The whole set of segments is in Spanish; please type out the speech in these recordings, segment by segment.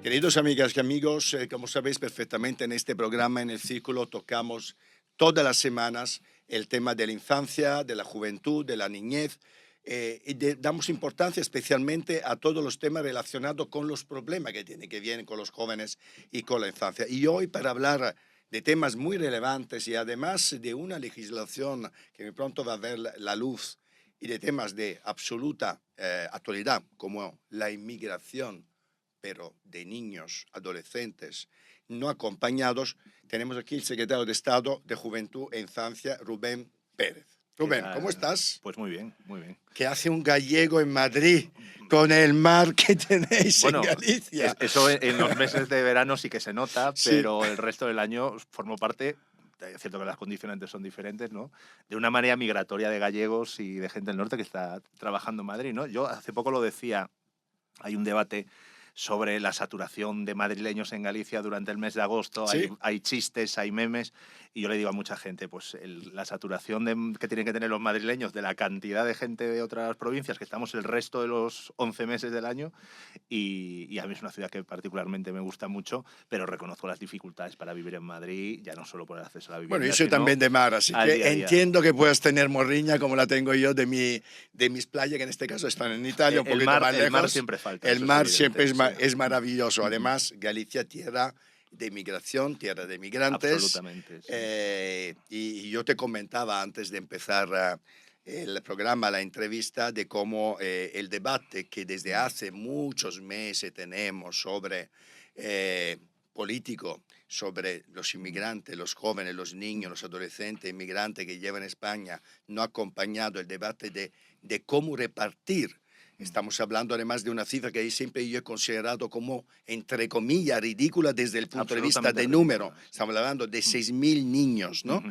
Queridos amigas y amigos, como sabéis perfectamente, en este programa, en el Círculo, tocamos todas las semanas el tema de la infancia, de la juventud, de la niñez, damos importancia especialmente a todos los temas relacionados con los problemas que vienen con los jóvenes y con la infancia. Y hoy, para hablar de temas muy relevantes y además de una legislación que muy pronto va a ver la luz y de temas de absoluta actualidad, como la inmigración, pero de niños, adolescentes no acompañados, tenemos aquí el secretario de Estado de Juventud e Infancia, Rubén Pérez. ¿Qué Rubén, ¿cómo tal? estás? Pues muy bien, muy bien. ¿Qué hace un gallego en Madrid con el mar que tenéis en Bueno, Galicia? eso en los meses de verano sí que se nota, Sí, pero el resto del año formo parte, es cierto que las condicionantes son diferentes, ¿no? De una marea migratoria de gallegos y de gente del norte que está trabajando en Madrid, ¿no? Yo hace poco lo decía, hay un debate sobre la saturación de madrileños en Galicia durante el mes de agosto, sí. hay chistes, hay memes, y yo le digo a mucha gente, pues la saturación que tienen que tener los madrileños de la cantidad de gente de otras provincias que estamos el resto de los 11 meses del año, y a mí es una ciudad que particularmente me gusta mucho, pero reconozco las dificultades para vivir en Madrid, ya no solo por el acceso a la Bueno, yo vivienda, soy sino también de mar, así al que día a día. entiendo que puedas tener morriña como la tengo yo de mis playas, que en este caso están en Italia, un poquito más El mar lejos. siempre falta, El eso es mar siempre evidente, sí. es maravilloso. Ujú. Además, Galicia, tierra de migración, tierra de migrantes. Absolutamente, sí. Y yo te comentaba antes de empezar el programa, la entrevista, de cómo el debate que desde Mm. hace muchos meses tenemos sobre eh, político, sobre los Mm. inmigrantes, los jóvenes, los niños, los adolescentes inmigrantes que llevan a España, no ha acompañado el debate de cómo repartir. Mm. Estamos hablando además de una cifra que siempre yo he considerado como, entre comillas, ridícula desde el punto de vista Absolutamente de número. ridícula, sí. Estamos hablando de Mm. 6.000 niños, ¿no? Ujú.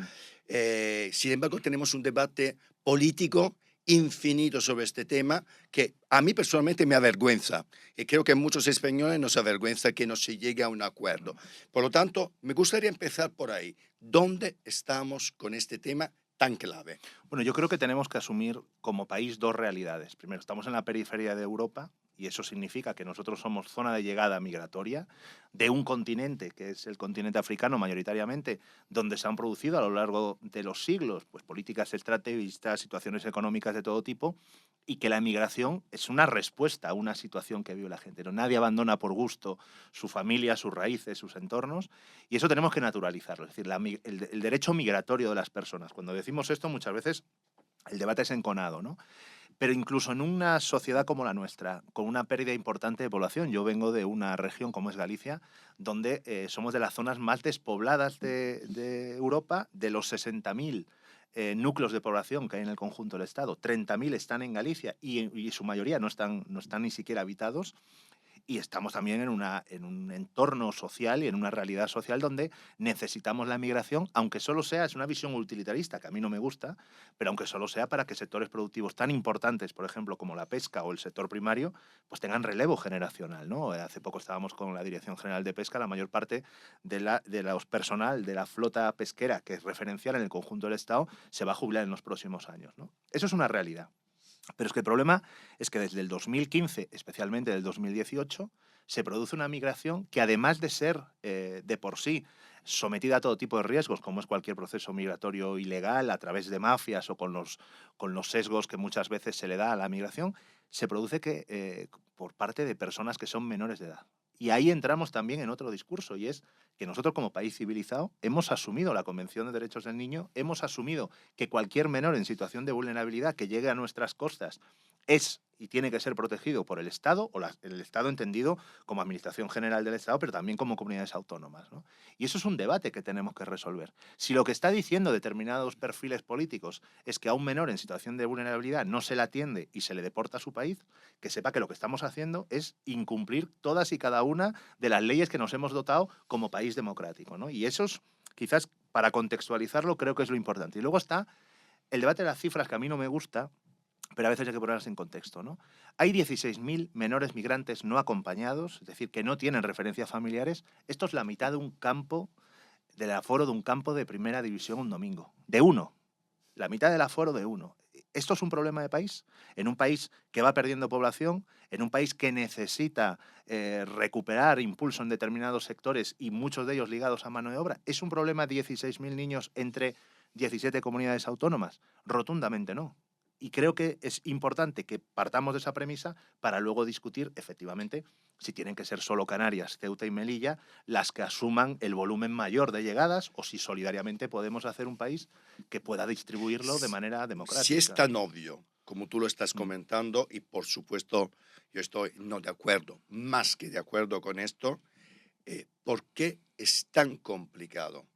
Sin embargo, tenemos un debate político infinito sobre este tema que a mí personalmente me avergüenza y creo que a muchos españoles nos avergüenza que no se llegue a un acuerdo. Por lo tanto, me gustaría empezar por ahí. ¿Dónde estamos con este tema tan clave? Bueno, yo creo que tenemos que asumir como país dos realidades. Primero, estamos en la periferia de Europa y eso significa que nosotros somos zona de llegada migratoria de un continente, que es el continente africano mayoritariamente, donde se han producido a lo largo de los siglos pues, políticas extractivistas, situaciones económicas de todo tipo, y que la migración es una respuesta a una situación que vive la gente. ¿No? Nadie abandona por gusto su familia, sus raíces, sus entornos, y eso tenemos que naturalizarlo. Es decir, el derecho migratorio de las personas. Cuando decimos esto, muchas veces el debate es enconado, ¿no? Pero incluso en una sociedad como la nuestra, con una pérdida importante de población, yo vengo de una región como es Galicia, donde somos de las zonas más despobladas de Europa, de los 60.000 núcleos de población que hay en el conjunto del Estado, 30.000 están en Galicia y su mayoría no están ni siquiera habitados. Y estamos también en un entorno social y en una realidad social donde necesitamos la migración, aunque solo sea, es una visión utilitarista que a mí no me gusta, pero aunque solo sea para que sectores productivos tan importantes, por ejemplo, como la pesca o el sector primario, pues tengan relevo generacional, ¿no? Hace poco estábamos con la Dirección General de Pesca, la mayor parte de los personal de la flota pesquera, que es referencial en el conjunto del Estado, se va a jubilar en los próximos años, ¿no? Eso es una realidad. Pero es que el problema es que desde el 2015, especialmente del 2018, se produce una migración que además de ser de por sí sometida a todo tipo de riesgos, como es cualquier proceso migratorio ilegal a través de mafias o con los sesgos que muchas veces se le da a la migración, se produce por parte de personas que son menores de edad. Y ahí entramos también en otro discurso, y es que nosotros como país civilizado hemos asumido la Convención de Derechos del Niño, hemos asumido que cualquier menor en situación de vulnerabilidad que llegue a nuestras costas es y tiene que ser protegido por el Estado, o el Estado entendido como Administración General del Estado, pero también como comunidades autónomas, ¿no? Y eso es un debate que tenemos que resolver. Si lo que está diciendo determinados perfiles políticos es que a un menor en situación de vulnerabilidad no se le atiende y se le deporta a su país, que sepa que lo que estamos haciendo es incumplir todas y cada una de las leyes que nos hemos dotado como país democrático, ¿no? Y eso es, quizás, para contextualizarlo, creo que es lo importante. Y luego está el debate de las cifras, que a mí no me gusta, pero a veces hay que ponerlas en contexto, ¿no? Hay 16.000 menores migrantes no acompañados, es decir, que no tienen referencias familiares. Esto es la mitad de un campo, del aforo de un campo de primera división un domingo. De uno. La mitad del aforo de uno. ¿Esto es un problema de país? En un país que va perdiendo población, en un país que necesita recuperar impulso en determinados sectores y muchos de ellos ligados a mano de obra. ¿Es un problema 16.000 niños entre 17 comunidades autónomas? Rotundamente no. Y creo que es importante que partamos de esa premisa para luego discutir, efectivamente, si tienen que ser solo Canarias, Ceuta y Melilla las que asuman el volumen mayor de llegadas o si solidariamente podemos hacer un país que pueda distribuirlo de manera Si es democrática. tan obvio, como tú lo estás Mm. comentando, y por supuesto yo estoy no de acuerdo, más que de acuerdo con esto, ¿por qué es tan complicado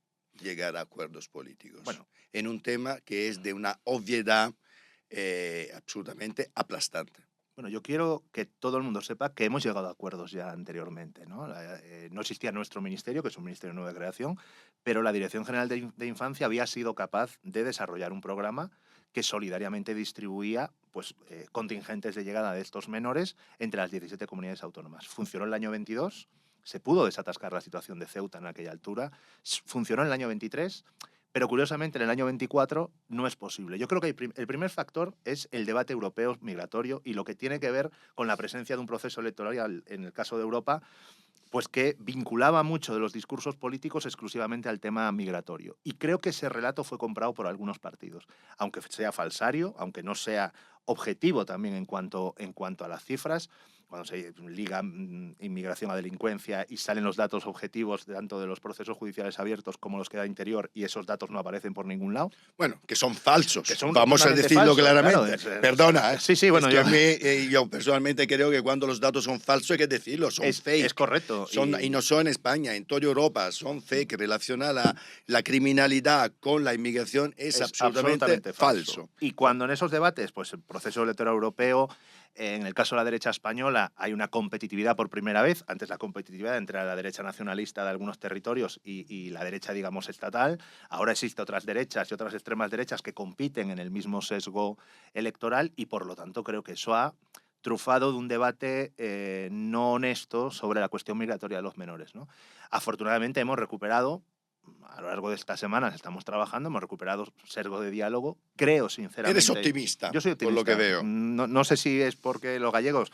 llegar a acuerdos políticos Bueno, en un tema que es de una obviedad absolutamente aplastante? Bueno, yo quiero que todo el mundo sepa que hemos llegado a acuerdos ya anteriormente, ¿no? No existía nuestro ministerio, que es un ministerio nuevo de creación, pero la Dirección General de Infancia había sido capaz de desarrollar un programa que solidariamente distribuía pues, contingentes de llegada de estos menores entre las 17 comunidades autónomas. Funcionó el año 22, se pudo desatascar la situación de Ceuta en aquella altura, funcionó en el año 23, pero curiosamente en el año 24 no es posible. Yo creo que el primer factor es el debate europeo migratorio y lo que tiene que ver con la presencia de un proceso electoral en el caso de Europa, pues que vinculaba mucho de los discursos políticos exclusivamente al tema migratorio. Y creo que ese relato fue comprado por algunos partidos, aunque sea falsario, aunque no sea objetivo también en cuanto a las cifras. Cuando se liga inmigración a delincuencia y salen los datos objetivos tanto de los procesos judiciales abiertos como los que da Interior y esos datos no aparecen por ningún lado. Bueno, que son Que falsos, son vamos a rotundamente decirlo falsos, claro. claramente. Perdona, Sí, sí, es bueno, que a mí, yo personalmente creo que cuando los datos son falsos hay que decirlo, son es fake. correcto. Y no solo en España, en toda Europa, son fake. Relacionar la criminalidad con la inmigración es absolutamente falso. Y cuando en esos debates, pues el proceso electoral europeo, en el caso de la derecha española, hay una competitividad por primera vez. Antes la competitividad entre la derecha nacionalista de algunos territorios y la derecha, digamos, estatal. Ahora existen otras derechas y otras extremas derechas que compiten en el mismo sesgo electoral y, por lo tanto, creo que eso ha trufado de un debate no honesto sobre la cuestión migratoria de los menores, ¿no? Afortunadamente hemos recuperado, a lo largo de estas semanas estamos trabajando, hemos recuperado sesgo de diálogo. Creo Eres sinceramente, optimista, yo soy por lo que optimista. veo. No sé si es porque los gallegos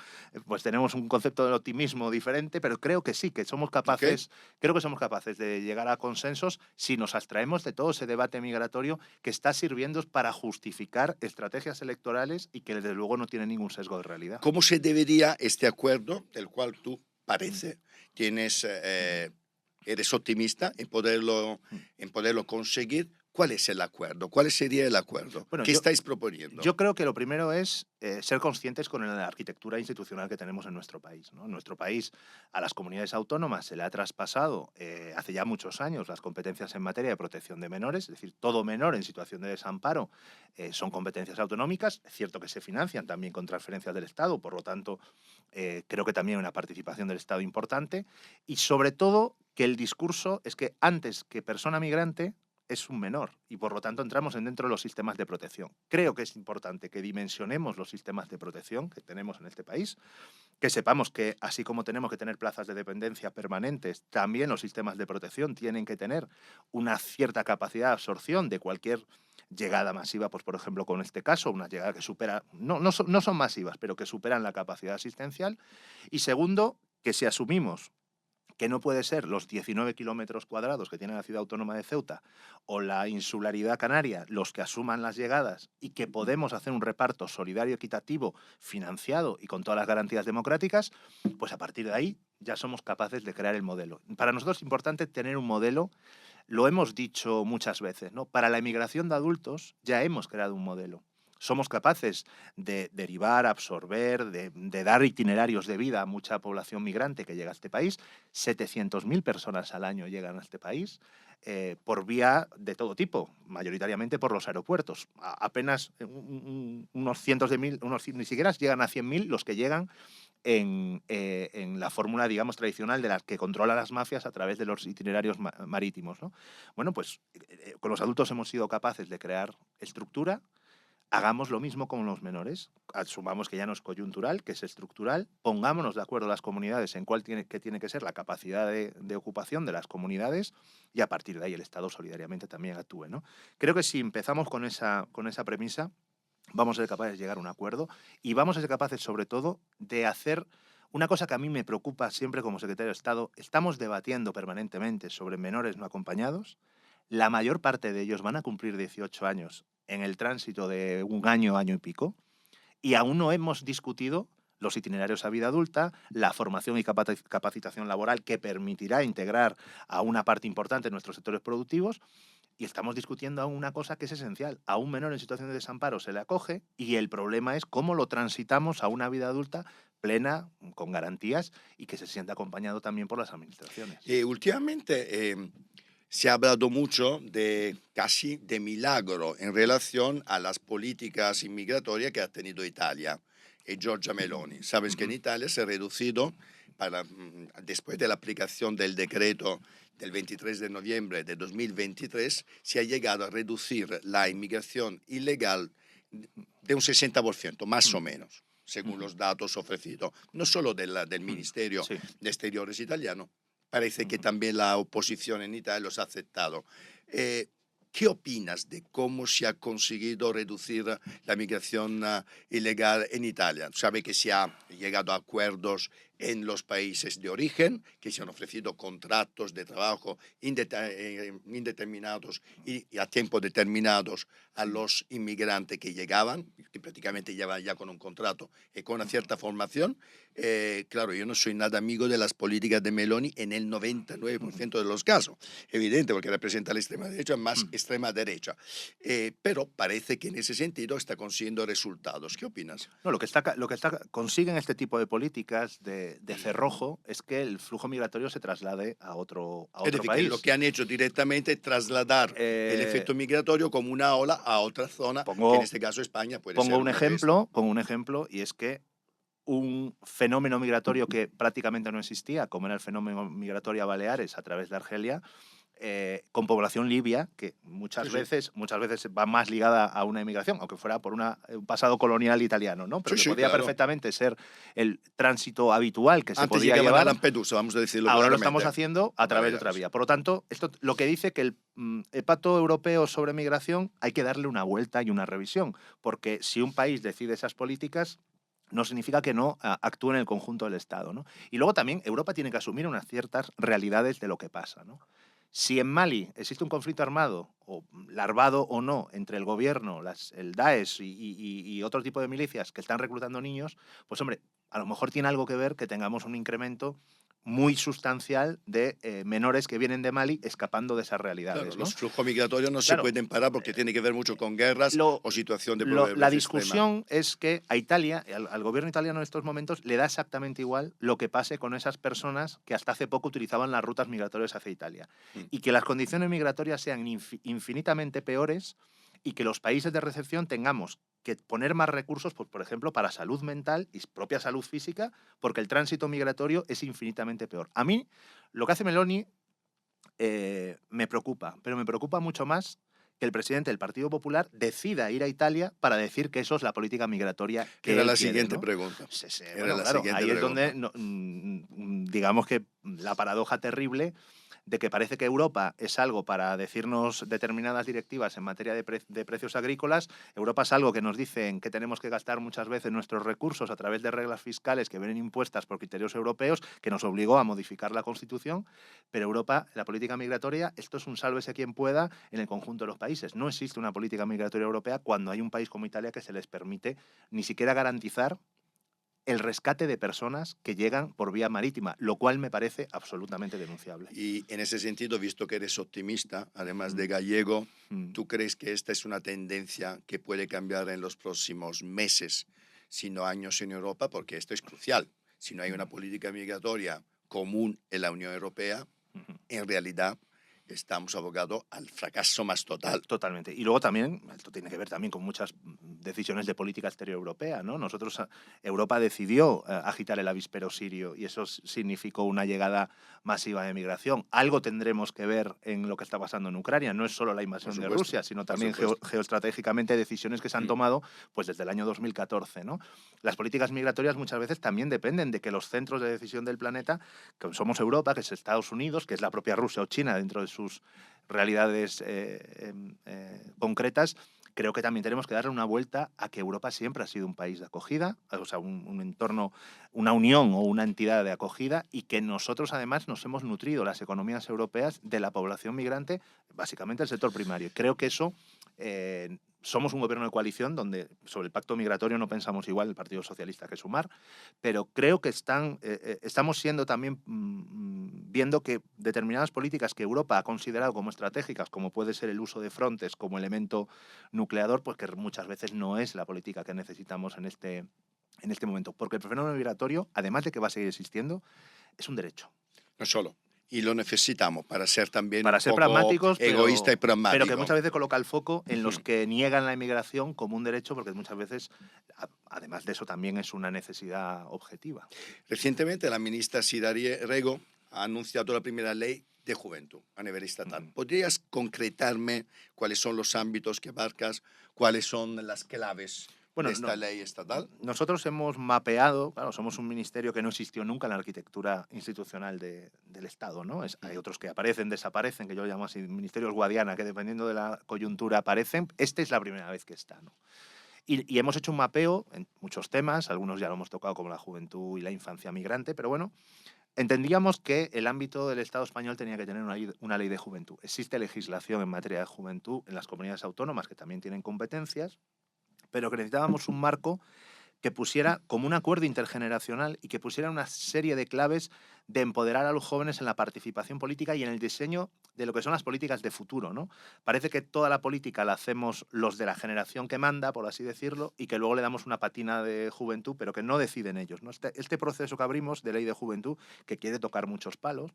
pues tenemos un concepto del optimismo diferente, pero creo que sí, que somos ¿Ok? capaces, creo que somos capaces de llegar a consensos si nos abstraemos de todo ese debate migratorio que está sirviendo para justificar estrategias electorales y que desde luego no tiene ningún sesgo de realidad. ¿Cómo se debería este acuerdo, del cual tú Mm, parece tienes, mm, eres optimista mm. en poderlo conseguir? ¿Cuál es el acuerdo? ¿Cuál sería el acuerdo? Bueno, ¿Qué estáis proponiendo? yo creo que lo primero es ser conscientes con la arquitectura institucional que tenemos en nuestro país, ¿no? En nuestro país, a las comunidades autónomas se le ha traspasado hace ya muchos años las competencias en materia de protección de menores, es decir, todo menor en situación de desamparo son competencias autonómicas. Es cierto que se financian también con transferencias del Estado, por lo tanto, creo que también hay una participación del Estado importante. Y sobre todo, que el discurso es que antes que persona migrante, es un menor y por lo tanto entramos dentro de los sistemas de protección. Creo que es importante que dimensionemos los sistemas de protección que tenemos en este país, que sepamos que así como tenemos que tener plazas de dependencia permanentes, también los sistemas de protección tienen que tener una cierta capacidad de absorción de cualquier llegada masiva, pues por ejemplo con este caso, una llegada que supera, no son masivas, pero que superan la capacidad asistencial. Y segundo, que si asumimos que no puede ser los 19 kilómetros cuadrados que tiene la ciudad autónoma de Ceuta o la insularidad canaria los que asuman las llegadas y que podemos hacer un reparto solidario, equitativo, financiado y con todas las garantías democráticas, pues a partir de ahí ya somos capaces de crear el modelo. Para nosotros es importante tener un modelo, lo hemos dicho muchas veces, ¿no? Para la emigración de adultos ya hemos creado un modelo. Somos capaces de derivar, absorber, de dar itinerarios de vida a mucha población migrante que llega a este país. 700.000 personas al año llegan a este país por vía de todo tipo, mayoritariamente por los aeropuertos. Apenas unos cientos de mil, ni siquiera llegan a 100.000 los que llegan en la fórmula, digamos, tradicional de las que controlan las mafias a través de los itinerarios marítimos, ¿no? Bueno, pues con los adultos hemos sido capaces de crear estructura. Hagamos lo mismo con los menores, asumamos que ya no es coyuntural, que es estructural, pongámonos de acuerdo las comunidades en cuál tiene que ser la capacidad de ocupación de las comunidades y a partir de ahí el Estado solidariamente también actúe, ¿no? Creo que si empezamos con esa premisa, vamos a ser capaces de llegar a un acuerdo y vamos a ser capaces, sobre todo, de hacer una cosa que a mí me preocupa siempre como secretario de Estado. Estamos debatiendo permanentemente sobre menores no acompañados. La mayor parte de ellos van a cumplir 18 años en el tránsito de un año, año y pico, y aún no hemos discutido los itinerarios a vida adulta, la formación y capacitación laboral que permitirá integrar a una parte importante de nuestros sectores productivos. Y estamos discutiendo aún una cosa que es esencial. A un menor en situación de desamparo se le acoge y el problema es cómo lo transitamos a una vida adulta plena, con garantías y que se sienta acompañado también por las administraciones. Últimamente se ha hablado mucho de casi de milagro en relación a las políticas inmigratorias que ha tenido Italia y Giorgia Meloni. Sabes que en Italia se ha reducido, después de la aplicación del decreto del 23 de noviembre de 2023, se ha llegado a reducir la inmigración ilegal de un 60%, más o menos, según los datos ofrecidos, no solo del Ministerio Sí. de Exteriores italiano, parece que también la oposición en Italia los ha aceptado. ¿Qué opinas de cómo se ha conseguido reducir la migración ilegal en Italia? Sabe que se ha llegado a acuerdos en los países de origen, que se han ofrecido contratos de trabajo indeterminados y a tiempo determinados a los inmigrantes que llegaban, que prácticamente llegaban ya con un contrato y con una cierta formación. Claro, yo no soy nada amigo de las políticas de Meloni en el 99% de los casos, evidente, porque representa la extrema derecha más extrema derecha, pero parece que en ese sentido está consiguiendo resultados. ¿Qué opinas? No, lo que consiguen este tipo de políticas de cerrojo es que el flujo migratorio se traslade a Es otro decir, que lo país. que han hecho directamente es trasladar el Eh, efecto migratorio como una ola a otra zona, que en pongo, este caso España puede pongo ser un una de estas. ejemplo, y es que un fenómeno migratorio que prácticamente no existía, como era el fenómeno migratorio a Baleares a través de Argelia, con población libia, que Sí, sí. muchas veces va más ligada a una inmigración, aunque fuera por un pasado colonial italiano, ¿no? Pero Sí, que sí, podía claro. perfectamente ser el tránsito habitual que se Antes podía llegaban a llevar. Lampedusa, vamos a decirlo Ahora lo estamos claramente, haciendo a a través de otra Baleares. vía. Por lo tanto, esto lo que dice que el Pacto Europeo sobre Migración hay que darle una vuelta y una revisión, porque si un país decide esas políticas, no significa que no actúe en el conjunto del Estado, ¿no? Y luego también Europa tiene que asumir unas ciertas realidades de lo que pasa, ¿no? Si en Mali existe un conflicto armado, o larvado o no, entre el gobierno, el Daesh y otro tipo de milicias que están reclutando niños, pues hombre, a lo mejor tiene algo que ver que tengamos un incremento muy sustancial de menores que vienen de Mali escapando de esas Claro, realidades, ¿no? los flujos migratorios no se Claro, pueden parar porque tiene que ver mucho con guerras lo, o situación de la pobreza extrema. discusión es que a Italia, al gobierno italiano en estos momentos, le da exactamente igual lo que pase con esas personas que hasta hace poco utilizaban las rutas migratorias hacia Italia. Mm. Y que las condiciones migratorias sean infinitamente peores y que los países de recepción tengamos que poner más recursos, pues, por ejemplo, para salud mental y propia salud física, porque el tránsito migratorio es infinitamente peor. A mí, lo que hace Meloni me preocupa, pero me preocupa mucho más que el presidente del Partido Popular decida ir a Italia para decir que eso es la política migratoria que Era él la quiere, siguiente ¿no? pregunta. Era Bueno, la claro, siguiente ahí es donde, pregunta. digamos que la paradoja terrible de que parece que Europa es algo para decirnos determinadas directivas en materia de precios agrícolas. Europa es algo que nos dicen que tenemos que gastar muchas veces nuestros recursos a través de reglas fiscales que vienen impuestas por criterios europeos, que nos obligó a modificar la Constitución. Pero Europa, la política migratoria, esto es un sálvese quien pueda en el conjunto de los países. No existe una política migratoria europea cuando hay un país como Italia que se les permite ni siquiera garantizar el rescate de personas que llegan por vía marítima, lo cual me parece absolutamente denunciable. Y en ese sentido, visto que eres optimista, además de Mm, gallego, mm. ¿tú crees que esta es una tendencia que puede cambiar en los próximos meses, si no años en Europa? Porque esto es crucial. Si no hay una política migratoria común en la Unión Europea, Ujú. en realidad estamos abocados al fracaso más total. Totalmente. Y luego también, esto tiene que ver también con muchas decisiones de política exterior europea, ¿no? Europa decidió agitar el avispero sirio y eso significó una llegada masiva de migración. Algo tendremos que ver en lo que está pasando en Ucrania. No es solo la Por invasión de supuesto, Rusia, sino por también supuesto. geoestratégicamente decisiones que se han Mm. tomado pues desde el año 2014, ¿no? Las políticas migratorias muchas veces también dependen de que los centros de decisión del planeta, que somos Europa, que es Estados Unidos, que es la propia Rusia o China dentro de sus realidades concretas, creo que también tenemos que darle una vuelta a que Europa siempre ha sido un país de acogida, o sea, un entorno, una unión o una entidad de acogida, y que nosotros además nos hemos nutrido, las economías europeas, de la población migrante, básicamente el sector primario. Creo que eso... somos un gobierno de coalición donde sobre el pacto migratorio no pensamos igual el Partido Socialista que Sumar, pero creo que estamos siendo también viendo que determinadas políticas que Europa ha considerado como estratégicas, como puede ser el uso de Frontex como elemento nucleador, pues que muchas veces no es la política que necesitamos en este momento. Porque el fenómeno migratorio, además de que va a seguir existiendo, es un derecho. No solo. Y lo necesitamos para ser también Para un ser poco pragmáticos, egoísta y pero pragmático. que muchas veces coloca el foco en los que niegan la inmigración como un derecho, porque muchas veces, además de eso, también es una necesidad objetiva. Recientemente la ministra Sidari Rego ha anunciado la primera ley de juventud a nivel estatal. ¿Podrías concretarme cuáles son los ámbitos que abarcas, cuáles son las claves de esta ley estatal? Nosotros hemos mapeado, claro, somos un ministerio que no existió nunca en la arquitectura institucional del Estado, ¿no? Hay otros que aparecen, desaparecen, que yo llamo así ministerios Guadiana, que dependiendo de la coyuntura aparecen. Este es la primera vez que está, ¿no? Y hemos hecho un mapeo en muchos temas, algunos ya lo hemos tocado, como la juventud y la infancia migrante, pero bueno, entendíamos que el ámbito del Estado español tenía que tener una ley de juventud. Existe legislación en materia de juventud en las comunidades autónomas que también tienen competencias, pero que necesitábamos un marco que pusiera como un acuerdo intergeneracional y que pusiera una serie de claves de empoderar a los jóvenes en la participación política y en el diseño de lo que son las políticas de futuro, ¿no? Parece que toda la política la hacemos los de la generación que manda, por así decirlo, y que luego le damos una patina de juventud, pero que no deciden ellos, ¿no? Este proceso que abrimos de ley de juventud, que quiere tocar muchos palos,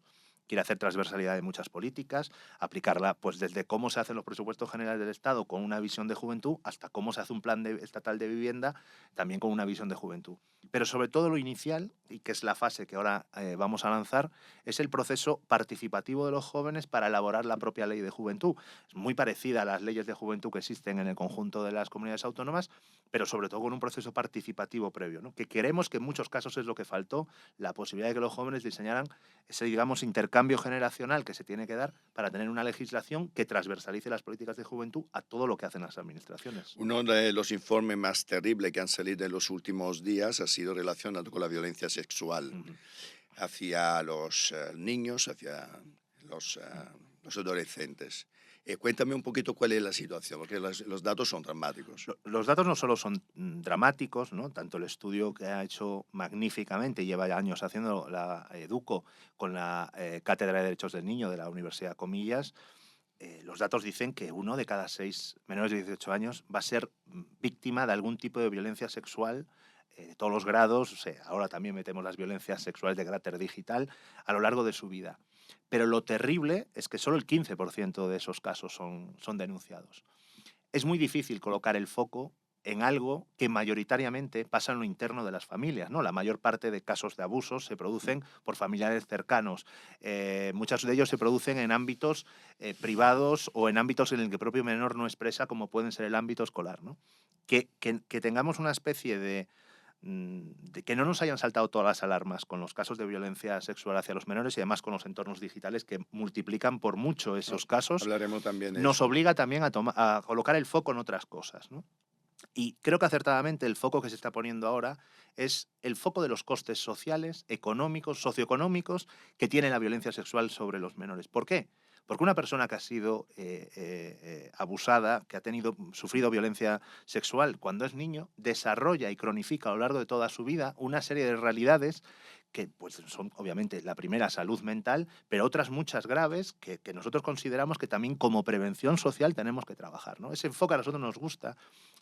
quiere hacer transversalidad de muchas políticas, aplicarla pues desde cómo se hacen los presupuestos generales del Estado con una visión de juventud hasta cómo se hace un plan estatal de vivienda también con una visión de juventud. Pero sobre todo lo inicial, y que es la fase que ahora vamos a lanzar, es el proceso participativo de los jóvenes para elaborar la propia ley de juventud. Es muy parecida a las leyes de juventud que existen en el conjunto de las comunidades autónomas, pero sobre todo con un proceso participativo previo, ¿no? Que queremos que en muchos casos es lo que faltó, la posibilidad de que los jóvenes diseñaran ese, digamos, intercambio generacional que se tiene que dar para tener una legislación que transversalice las políticas de juventud a todo lo que hacen las administraciones. Uno de los informes más terribles que han salido en los últimos días ha sido relacionado con la violencia sexual hacia los niños, hacia los adolescentes. Cuéntame un poquito cuál es la situación, porque los datos son dramáticos. Los datos no solo son dramáticos, ¿no? Tanto el estudio que ha hecho magníficamente, lleva ya años haciendo la EDUCO con la Cátedra de Derechos del Niño de la Universidad Comillas, los datos dicen que 1 de cada 6 menores de 18 años va a ser víctima de algún tipo de violencia sexual de todos los grados, o sea, ahora también metemos las violencias sexuales de carácter digital a lo largo de su vida. Pero lo terrible es que solo el 15% de esos casos son denunciados. Es muy difícil colocar el foco en algo que mayoritariamente pasa en lo interno de las familias, ¿no? La mayor parte de casos de abusos se producen por familiares cercanos. Muchos de ellos se producen en ámbitos privados o en ámbitos en el que el propio menor no expresa, como pueden ser el ámbito escolar, ¿no? Que tengamos una especie de que no nos hayan saltado todas las alarmas con los casos de violencia sexual hacia los menores y además con los entornos digitales que multiplican por mucho esos casos, hablaremos también de nos eso. obliga también a colocar el foco en otras cosas, ¿no? Y creo que acertadamente el foco que se está poniendo ahora es el foco de los costes sociales, económicos, socioeconómicos que tiene la violencia sexual sobre los menores. ¿Por qué? Porque una persona que ha sido abusada, que ha sufrido violencia sexual cuando es niño, desarrolla y cronifica a lo largo de toda su vida una serie de realidades que pues, son obviamente la primera salud mental, pero otras muchas graves que nosotros consideramos que también como prevención social tenemos que trabajar, ¿no? Ese enfoque a nosotros nos gusta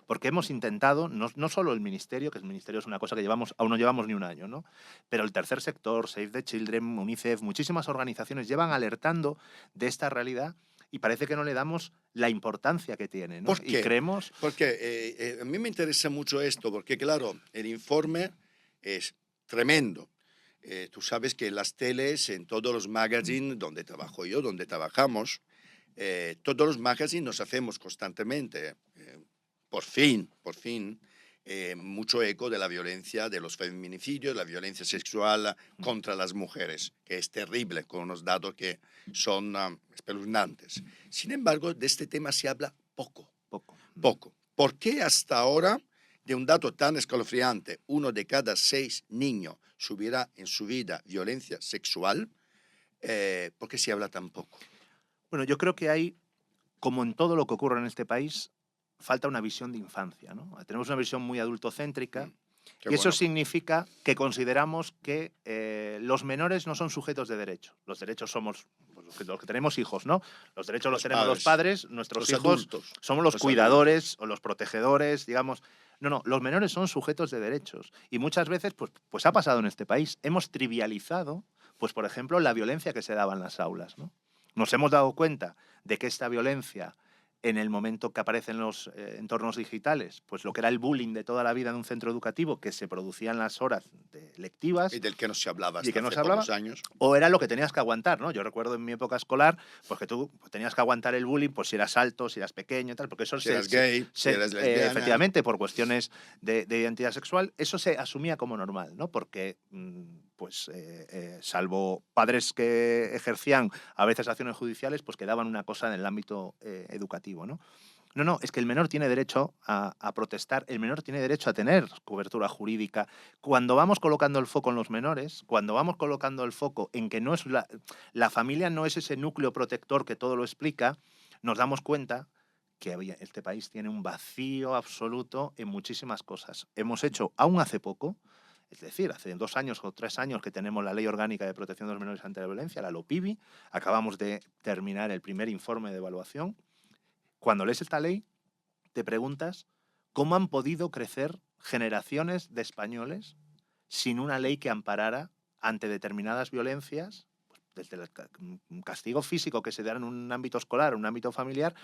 porque hemos intentado, no solo el Ministerio, que el Ministerio es una cosa que aún no llevamos ni un año, ¿no? Pero el tercer sector, Save the Children, UNICEF, muchísimas organizaciones llevan alertando de esta realidad y parece que no le damos la importancia que tiene, ¿no? ¿Por qué? Y creemos... Porque a mí me interesa mucho esto, porque claro, el informe es tremendo. Tú sabes que en las teles, en todos los magazines donde trabajo yo, donde trabajamos, todos los magazines nos hacemos constantemente, por fin, mucho eco de la violencia, de los feminicidios, la violencia sexual contra las mujeres, que es terrible, con unos datos que son espeluznantes. Sin embargo, de este tema se habla poco. Poco. ¿Por qué hasta ahora, de un dato tan escalofriante, 1 de cada 6 niños subirá en su vida violencia sexual? ¿Por qué se habla tan poco? Bueno, yo creo que hay, como en todo lo que ocurre en este país, falta una visión de infancia, ¿no? Tenemos una visión muy adultocéntrica. Qué Y eso bueno. significa que consideramos que los menores no son sujetos de derecho. Los derechos somos pues, los que tenemos hijos, ¿no? Los derechos los Los tenemos los padres, padres, nuestros los hijos adultos, somos los los adultos. cuidadores o los protegedores, digamos. No, no, los menores son sujetos de derechos. Y muchas veces, pues ha pasado en este país. Hemos trivializado, pues por ejemplo, la violencia que se daba en las aulas, ¿no? Nos hemos dado cuenta de que esta violencia en el momento que aparecen los entornos digitales, pues lo que era el bullying de toda la vida en un centro educativo que se producía en las horas lectivas Y del que no se hablaba y hasta que no hace se hablaba, pocos años. o era lo que tenías que aguantar, ¿no? Yo recuerdo en mi época escolar, pues que tú tenías que aguantar el bullying, pues si eras alto, si eras pequeño y tal, porque eso Si eras gay, si eras lesbiana. efectivamente, por cuestiones de identidad sexual, eso se asumía como normal, ¿no? Porque, salvo padres que ejercían a veces acciones judiciales, pues quedaban una cosa en el ámbito educativo, ¿no? No, no, es que el menor tiene derecho a protestar, el menor tiene derecho a tener cobertura jurídica. Cuando vamos colocando el foco en los menores, cuando vamos colocando el foco en que no es la familia no es ese núcleo protector que todo lo explica, nos damos cuenta que este país tiene un vacío absoluto en muchísimas cosas. Hemos hecho, aún hace poco, es decir, hace 2 años o 3 años que tenemos la Ley Orgánica de Protección de los Menores ante la Violencia, la LOPIVI, acabamos de terminar el primer informe de evaluación. Cuando lees esta ley, te preguntas cómo han podido crecer generaciones de españoles sin una ley que amparara ante determinadas violencias, pues, desde el castigo físico que se da en un ámbito escolar, en un ámbito familiar,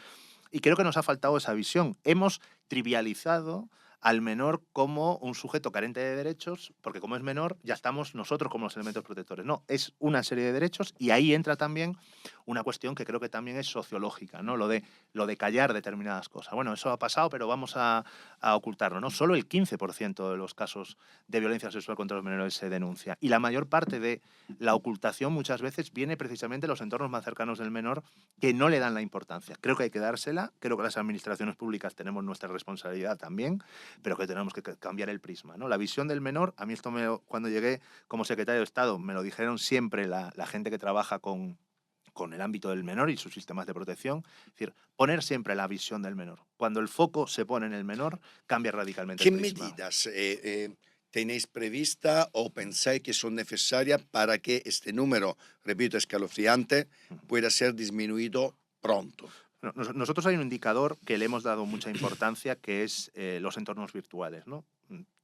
y creo que nos ha faltado esa visión. Hemos trivializado al menor como un sujeto carente de derechos, porque como es menor, ya estamos nosotros como los elementos protectores. No, es una serie de derechos y ahí entra también una cuestión que creo que también es sociológica, ¿no? Lo de callar determinadas cosas. Bueno, eso ha pasado, pero vamos a ocultarlo, ¿no? Solo el 15% de los casos de violencia sexual contra los menores se denuncia. Y la mayor parte de la ocultación muchas veces viene precisamente de los entornos más cercanos del menor que no le dan la importancia. Creo que hay que dársela, creo que las administraciones públicas tenemos nuestra responsabilidad también, pero que tenemos que cambiar el prisma, ¿no? La visión del menor, a mí esto cuando llegué como secretario de Estado me lo dijeron siempre la gente que trabaja con el ámbito del menor y sus sistemas de protección, es decir, poner siempre la visión del menor. Cuando el foco se pone en el menor, cambia radicalmente el ¿Qué prisma. medidas tenéis prevista o pensáis que son necesarias para que este número, repito, escalofriante, pueda ser disminuido pronto? Nosotros hay un indicador que le hemos dado mucha importancia, que es los entornos virtuales, ¿no?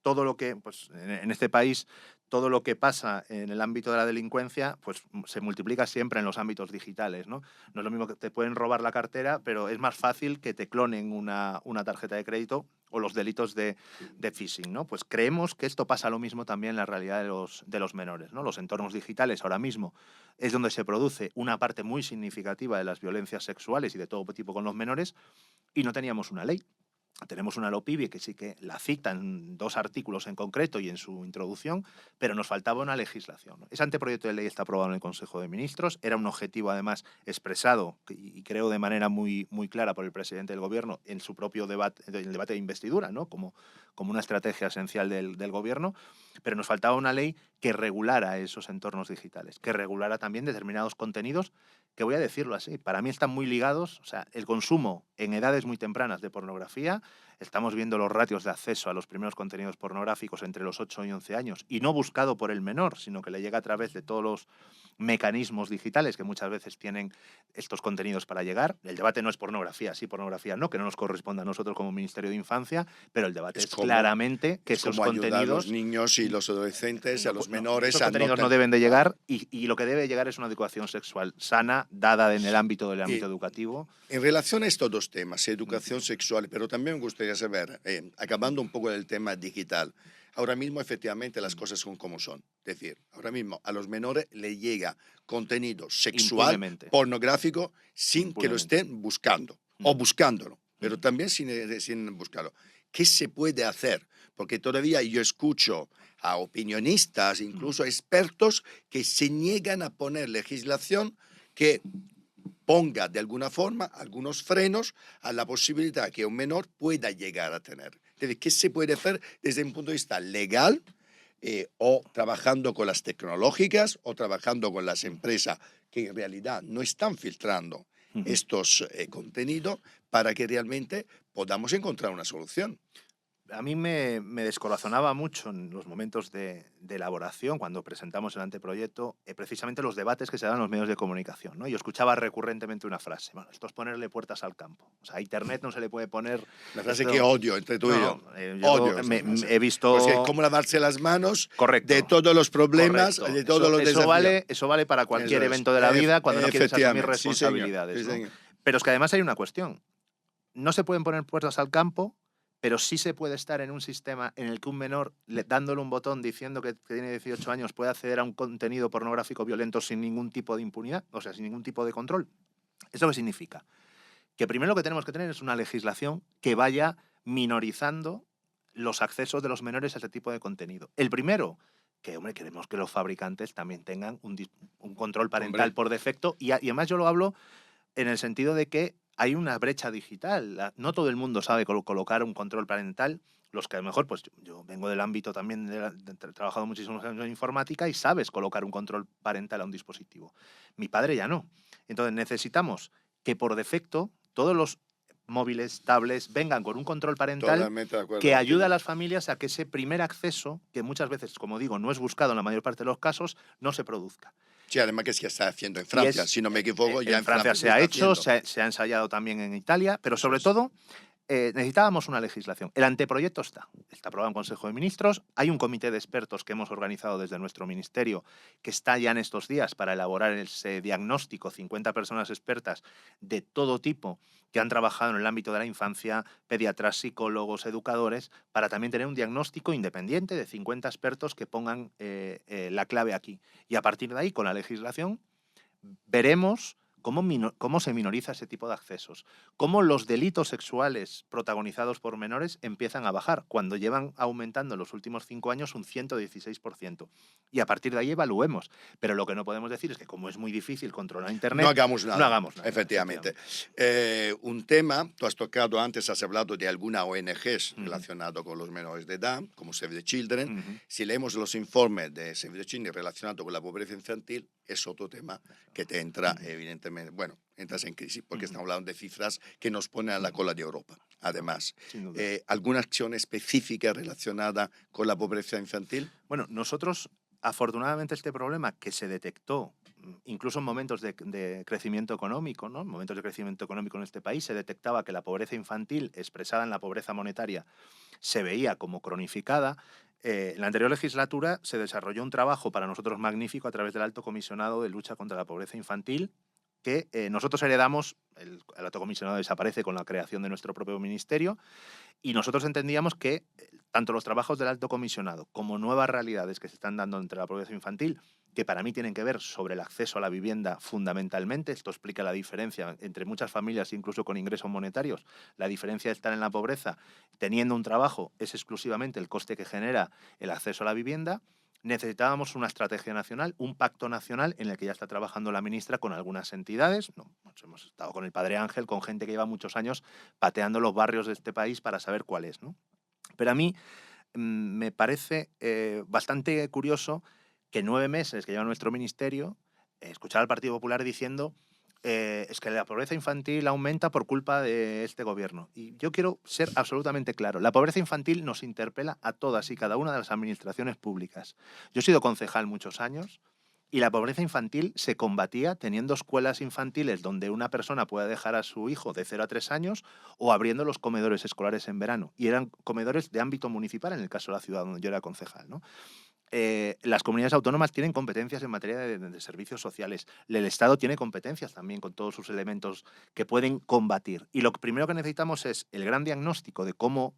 Todo lo que, pues, en este país, todo lo que pasa en el ámbito de la delincuencia, pues se multiplica siempre en los ámbitos digitales, ¿no? No es lo mismo que te pueden robar la cartera, pero es más fácil que te clonen una tarjeta de crédito o los delitos de phishing, ¿no? Pues creemos que esto pasa lo mismo también en la realidad de los menores, ¿no? Los entornos digitales ahora mismo es donde se produce una parte muy significativa de las violencias sexuales y de todo tipo con los menores, y no teníamos una ley. Tenemos una LOPIVI que sí que la cita en 2 artículos en concreto y en su introducción, pero nos faltaba una legislación, ¿no? Ese anteproyecto de ley está aprobado en el Consejo de Ministros, era un objetivo además expresado y creo de manera muy, muy clara por el presidente del Gobierno en su propio debate, el debate de investidura, ¿no? Como una estrategia esencial del Gobierno, pero nos faltaba una ley que regulara esos entornos digitales, que regulara también determinados contenidos que, voy a decirlo así, para mí están muy ligados, o sea, el consumo en edades muy tempranas de pornografía. Estamos viendo los ratios de acceso a los primeros contenidos pornográficos entre los 8 y 11 años, y no buscado por el menor, sino que le llega a través de todos los mecanismos digitales que muchas veces tienen estos contenidos para llegar. El debate no es pornografía, sí, pornografía no, que no nos corresponde a nosotros como Ministerio de Infancia, pero el debate es claramente que es esos como ayudar a los contenidos... niños y los adolescentes, a los menores esos a contenidos no deben de llegar y lo que debe llegar es una educación sexual sana, dada en el ámbito del ámbito educativo. En relación a estos dos temas, educación sexual, pero también me gustaría saber, acabando un poco del tema digital, ahora mismo efectivamente las cosas son como son. Es decir, ahora mismo a los menores les llega contenido sexual, Impunemente. pornográfico, sin que lo Impunemente. estén buscando o buscándolo, pero también sin buscarlo. ¿Qué se puede hacer? Porque todavía yo escucho a opinionistas, incluso a expertos, que se niegan a poner legislación que ponga de alguna forma algunos frenos a la posibilidad que un menor pueda llegar a tener. Entonces, ¿qué se puede hacer desde un punto de vista legal o trabajando con las tecnológicas o trabajando con las empresas que en realidad no están filtrando estos contenidos para que realmente podamos encontrar una solución? A mí me descorazonaba mucho en los momentos de elaboración, cuando presentamos el anteproyecto, precisamente los debates que se dan en los medios de comunicación, ¿no? Yo escuchaba recurrentemente una frase: bueno, esto es ponerle puertas al campo. O sea, a Internet no se le puede poner Una frase que esto. odio entre tú y yo. No, yo Odio esa frase. he Porque es visto. como lavarse las manos de Correcto, todos los problemas, correcto. de todos los desafíos. Eso vale para cualquier Eso es. evento de la vida cuando no quieres asumir Efectivamente, sí señor, responsabilidades, sí ¿no? señor. Pero es que además hay una cuestión. No se pueden poner puertas al campo, pero sí se puede estar en un sistema en el que un menor, dándole un botón diciendo que tiene 18 años, puede acceder a un contenido pornográfico violento sin ningún tipo de impunidad, o sea, sin ningún tipo de control. ¿Eso qué significa? Que primero lo que tenemos que tener es una legislación que vaya minorizando los accesos de los menores a ese tipo de contenido. El primero, que, hombre, queremos que los fabricantes también tengan un control parental Hombre, por defecto, y además yo lo hablo en el sentido de que hay una brecha digital. No todo el mundo sabe colocar un control parental. Los que a lo mejor, pues yo vengo del ámbito también, he trabajado muchísimos años en informática y sabes colocar un control parental a un dispositivo. Mi padre ya no. Entonces necesitamos que por defecto todos los móviles, tablets, vengan con un control parental totalmente de acuerdo que ayude a contigo. las familias a que ese primer acceso, que muchas veces, como digo, no es buscado en la mayor parte de los casos, no se produzca. Sí, además que se está haciendo en Y Francia, si no me equivoco, ya en en Francia Francia se se ha está hecho, haciendo. se ha ensayado también en Italia, pero Eso sobre es. todo necesitábamos una legislación. El anteproyecto está aprobado en Consejo de Ministros. Hay un comité de expertos que hemos organizado desde nuestro ministerio que está ya en estos días para elaborar ese diagnóstico, 50 personas expertas de todo tipo que han trabajado en el ámbito de la infancia, pediatras, psicólogos, educadores, para también tener un diagnóstico independiente de 50 expertos que pongan la clave aquí. Y a partir de ahí, con la legislación, veremos cómo se minoriza ese tipo de accesos, cómo los delitos sexuales protagonizados por menores empiezan a bajar, cuando llevan aumentando en los últimos 5 años un 116%. Y a partir de ahí evaluemos. Pero lo que no podemos decir es que, como es muy difícil controlar No Internet, hagamos no nada, hagamos nada. efectivamente. Efectivamente. Un tema, tú has tocado antes, has hablado de alguna ONGs Ujú, relacionado con los menores de edad, como Save the Children. ujú. Si leemos los informes de Save the Children relacionados con la pobreza infantil, es otro tema que te entra, evidentemente, bueno, entras en crisis porque Ujú. estamos hablando de cifras que nos ponen a la cola de Europa. Además, Sin duda. ¿alguna acción específica relacionada con la pobreza infantil? Bueno, nosotros, afortunadamente, este problema que se detectó incluso en momentos de crecimiento económico, ¿no? En momentos de crecimiento económico en este país, se detectaba que la pobreza infantil, expresada en la pobreza monetaria, se veía como cronificada. En la anterior legislatura se desarrolló un trabajo para nosotros magnífico a través del Alto Comisionado de Lucha contra la Pobreza Infantil, que nosotros heredamos. El Alto Comisionado desaparece con la creación de nuestro propio ministerio, y nosotros entendíamos que tanto los trabajos del Alto Comisionado como nuevas realidades que se están dando entre la pobreza infantil, que para mí tienen que ver sobre el acceso a la vivienda fundamentalmente. Esto explica la diferencia entre muchas familias, incluso con ingresos monetarios. La diferencia de estar en la pobreza teniendo un trabajo es exclusivamente el coste que genera el acceso a la vivienda. Necesitábamos una estrategia nacional, un pacto nacional en el que ya está trabajando la ministra con algunas entidades. No, pues hemos estado con el Padre Ángel, con gente que lleva muchos años pateando los barrios de este país para saber cuál es, ¿no? Pero a mí me parece bastante curioso que 9 meses que lleva nuestro ministerio, escuchar al Partido Popular diciendo es que la pobreza infantil aumenta por culpa de este gobierno. Y yo quiero ser absolutamente claro. La pobreza infantil nos interpela a todas y cada una de las administraciones públicas. Yo he sido concejal muchos años y la pobreza infantil se combatía teniendo escuelas infantiles donde una persona pueda dejar a su hijo de 0 a 3 años, o abriendo los comedores escolares en verano. Y eran comedores de ámbito municipal, en el caso de la ciudad donde yo era concejal, ¿no? Las comunidades autónomas tienen competencias en materia de servicios sociales. El Estado tiene competencias también con todos sus elementos que pueden combatir. Y lo primero que necesitamos es el gran diagnóstico de cómo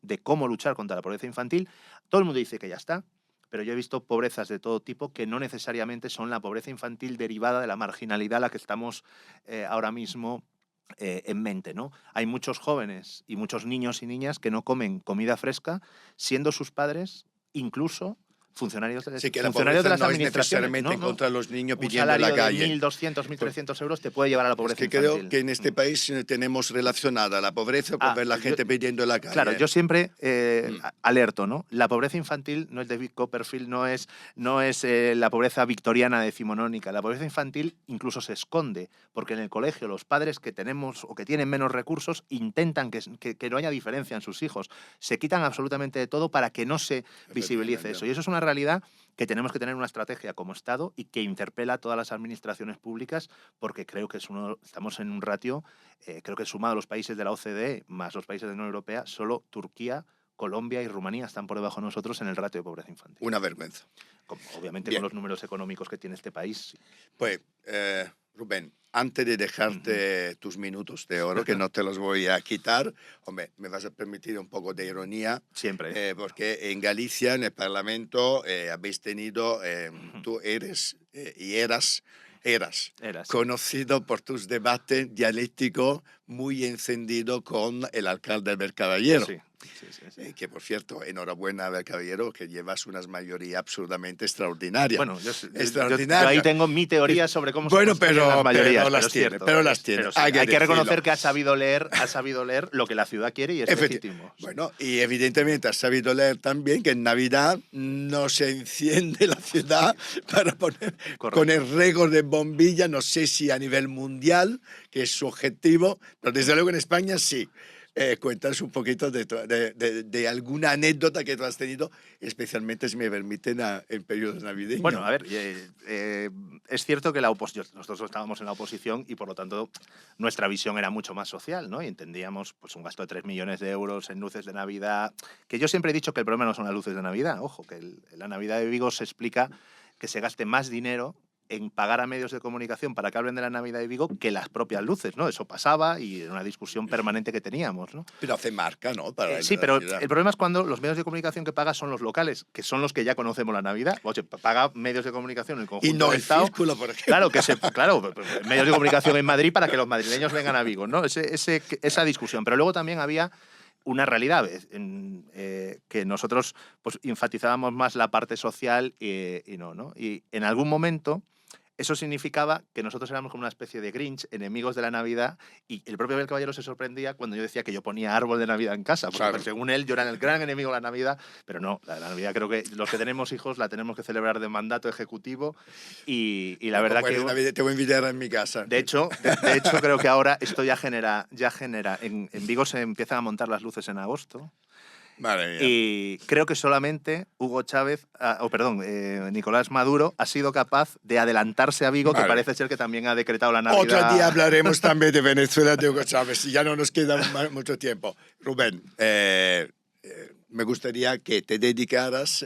luchar contra la pobreza infantil. Todo el mundo dice que ya está, pero yo he visto pobrezas de todo tipo que no necesariamente son la pobreza infantil derivada de la marginalidad a la que estamos ahora mismo en mente, ¿no? Hay muchos jóvenes y muchos niños y niñas que no comen comida fresca, siendo sus padres incluso funcionarios, Sí, que la funcionarios de pobreza las no es administraciones. necesariamente en contra de los niños Un pidiendo en la salario calle. de 1.200, 1.300 euros te puede llevar a la pobreza Es que infantil. creo que en este país tenemos relacionada la pobreza con ver la gente pidiendo en la calle. Claro, yo siempre alerto, ¿no? La pobreza infantil no es David Copperfield, no es la pobreza victoriana decimonónica. La pobreza infantil incluso se esconde, porque en el colegio los padres que tenemos o que tienen menos recursos intentan que no haya diferencia en sus hijos. Se quitan absolutamente de todo para que no se visibilice eso. Y eso es una realidad que tenemos que tener una estrategia como Estado y que interpela a todas las administraciones públicas, porque creo que estamos en un ratio, creo que sumado a los países de la OCDE más los países de la Unión Europea, solo Turquía, Colombia y Rumanía están por debajo de nosotros en el ratio de pobreza infantil. Una vergüenza. Obviamente Bien. con los números económicos que tiene este país. Sí. Pues, Rubén, antes de dejarte tus minutos de oro, que no te los voy a quitar, hombre, me vas a permitir un poco de ironía. Siempre. Porque en Galicia, en el Parlamento, habéis tenido, tú eres y eras conocido por tus debates dialécticos muy encendido con el alcalde Albert Caballero. Sí. Que, por cierto, enhorabuena, Albert Caballero, que llevas unas mayorías absolutamente extraordinarias. Bueno, yo ahí tengo mi teoría sobre cómo se construyen las mayorías. Pero las tiene. Hay que reconocer que ha sabido leer lo que la ciudad quiere y es legítimo. Bueno, y evidentemente has sabido leer también que en Navidad no se enciende la ciudad para poner regos de bombilla, no sé si a nivel mundial, que es su objetivo, pero desde luego en España sí. Cuéntanos un poquito de alguna anécdota que tú has tenido, especialmente, si me permiten, en periodos navideños. Bueno, a ver, es cierto que nosotros estábamos en la oposición y, por lo tanto, nuestra visión era mucho más social, ¿no? Y entendíamos pues, un gasto de 3 millones de euros en luces de Navidad, que yo siempre he dicho que el problema no son las luces de Navidad. Ojo, que la Navidad de Vigo se explica que se gaste más dinero en pagar a medios de comunicación para que hablen de la Navidad de Vigo que las propias luces, ¿no? Eso pasaba y era una discusión permanente que teníamos, ¿no? Pero hace marca, ¿no? Sí, pero el problema es cuando los medios de comunicación que pagas son los locales, que son los que ya conocemos la Navidad. Oye, paga medios de comunicación en el conjunto y no del el Estado. Círculo, por ejemplo. Claro, medios de comunicación en Madrid para que los madrileños vengan a Vigo, ¿no? Esa discusión. Pero luego también había una realidad que nosotros pues, enfatizábamos más la parte social y no. Y en algún momento eso significaba que nosotros éramos como una especie de Grinch, enemigos de la Navidad, y el propio Abel Caballero se sorprendía cuando yo decía que yo ponía árbol de Navidad en casa, porque claro, según él yo era el gran enemigo de la Navidad, pero no, la Navidad creo que los que tenemos hijos la tenemos que celebrar de mandato ejecutivo y la verdad que... Navidad te voy a invitar en mi casa. De hecho creo que ahora esto ya genera en Vigo se empiezan a montar las luces en agosto. Madre mía. Y creo que solamente Nicolás Maduro ha sido capaz de adelantarse a Vigo, que parece ser que también ha decretado la Navidad. Otro día hablaremos también de Venezuela, de Hugo Chávez, y ya no nos queda mucho tiempo. Rubén, me gustaría que te dedicaras,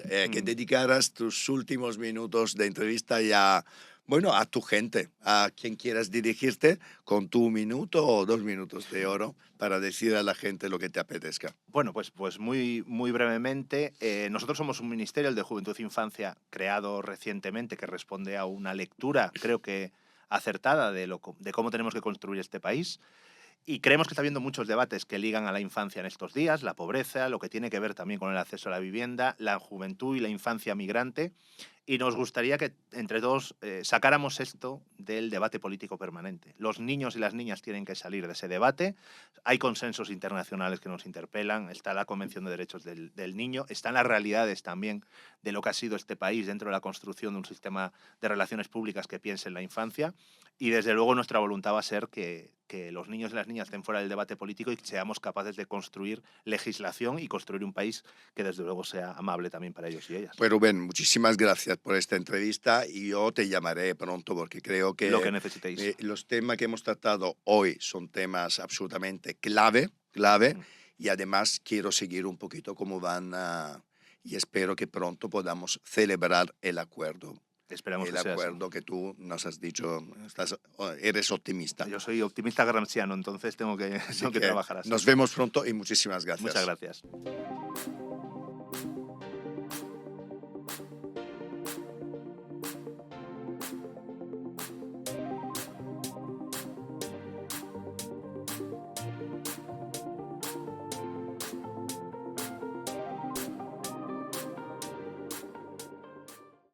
tus últimos minutos de entrevista ya... Bueno, a tu gente, a quien quieras dirigirte con tu minuto o 2 minutos de oro para decir a la gente lo que te apetezca. Bueno, pues muy, muy brevemente, nosotros somos un ministerio, el de Juventud e Infancia, creado recientemente, que responde a una lectura, creo que acertada, de cómo tenemos que construir este país. Y creemos que está habiendo muchos debates que ligan a la infancia en estos días, la pobreza, lo que tiene que ver también con el acceso a la vivienda, la juventud y la infancia migrante. Y nos gustaría que entre todos sacáramos esto del debate político permanente. Los niños y las niñas tienen que salir de ese debate. Hay consensos internacionales que nos interpelan. Está la Convención de Derechos del Niño. Están las realidades también de lo que ha sido este país dentro de la construcción de un sistema de relaciones públicas que piense en la infancia. Y desde luego nuestra voluntad va a ser que los niños y las niñas estén fuera del debate político y que seamos capaces de construir legislación y construir un país que desde luego sea amable también para ellos y ellas. Pues Rubén, muchísimas gracias por esta entrevista y yo te llamaré pronto porque creo que, lo que necesitéis. Los temas que hemos tratado hoy son temas absolutamente clave y además quiero seguir un poquito cómo van y espero que pronto podamos celebrar el acuerdo. Esperamos el acuerdo que tú nos has dicho, eres optimista. Yo soy optimista gramsciano, entonces tengo que trabajar así. Nos vemos pronto y muchísimas gracias. Muchas gracias.